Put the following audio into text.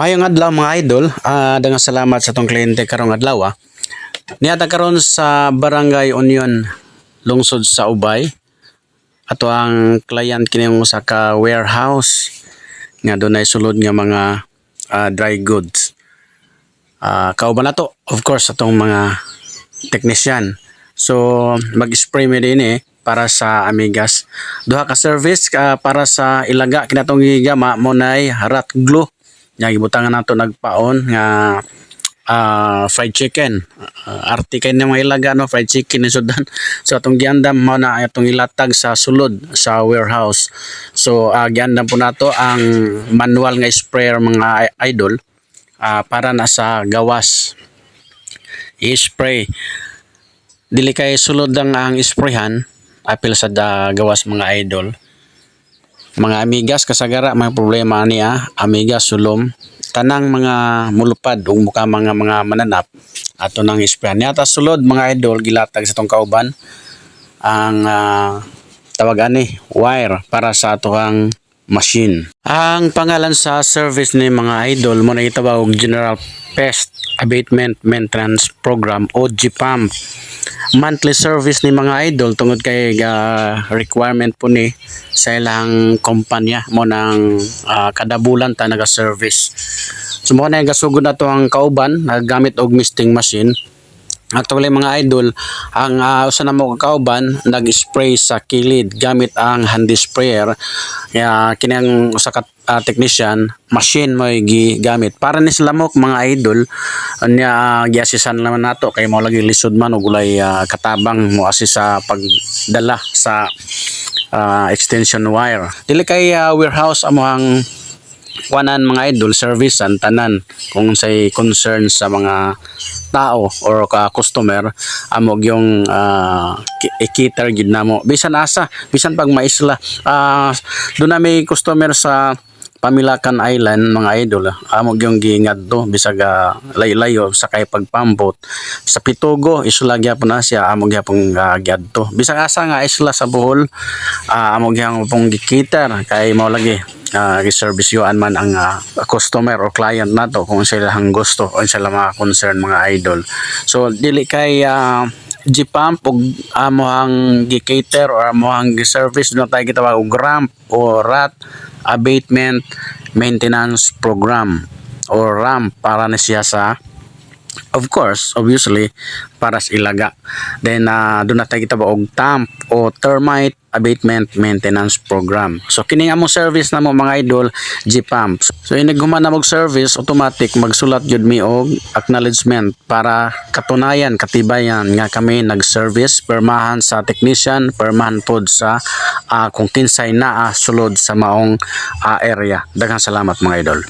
Mayong adlaw mga idol, daghang salamat sa tong kliyente karong adlaw. Niata karon sa Barangay Union, lungsod sa Ubay. Ato ang client kini usa ka warehouse nga dunay sulod nga mga dry goods. Kauban nato of course atong mga technician. So mag-spray mi din para sa amigas. Duha ka service para sa ilaga kinatong gigama mo nay rat glue. Nga gibutangan nato nagpaon nga fried chicken. Arte kay na mga ilaga no, fried chicken ni sudan. So atong giandam mo na atong ilatag sa sulod sa warehouse. So giandam po nato ang manual nga sprayer mga idol para na sa gawas. I-spray. Dili kay sulod ang sprayhan apil sa gawas mga idol. Mga amigas kasagara may problema niya, amigas sulom tanang mga mulupad ug muka mga mananap ato nang isprayan niya ta sulod mga idol gilatag sa tong kauban ang tawag ani wire para sa atoang machine. Ang pangalan sa service ni mga idol mo na itawag og General Pest Abatement Maintenance Program o GPAM. Monthly service ni mga idol tungod kay requirement po ni sa ilang kumpanya mo ng kada bulan ta naga-service. So mo na gasugod na to ang kauban nagamit og misting machine. Actually mga idol, ang usa na mo kauban nag-spray sa kilid gamit ang handy sprayer. Kini ang usa ka technician machine mo gigamit para ni lamok mga idol nya giasisan naman nato kay mo lagi lisod man ug ulay katabang mo assist sa pagdala sa extension wire. Dili kay warehouse amo ang kuanan mga idol service an tanan kung say concern sa mga tao or customer amog yung ikiter gid namo bisan asa bisan pag maisla do na may customer sa Pamilakan Island mga idol amog yung giingadto bisag layo-layo sakay pagpambot sa Pitugo isla gyapon na siya amog gyapon giadto bisag asa nga isla sa Bohol amog gyapon pong gikiter kay mao lagi i-service yuan man ang customer or client nato kung sila hang gusto o sila mga concern mga idol. So dili kay G-pump ug amohang gi-cater or amohang gi-service doon tayo gitawag og ramp o rat abatement maintenance program or RAM para na siya sa of course obviously para sa ilaga. Then doon na tayo gitawag og TAMP o termite abatement maintenance program. So kini among service namo mga idol G-pump. So inighuman na mog service automatic magsulat jud mi og acknowledgement para katunayan katibayan nga kami nag-service permahan sa technician permahan pod sa kung kinsay naa sulod sa maong area. Daghang salamat mga idol.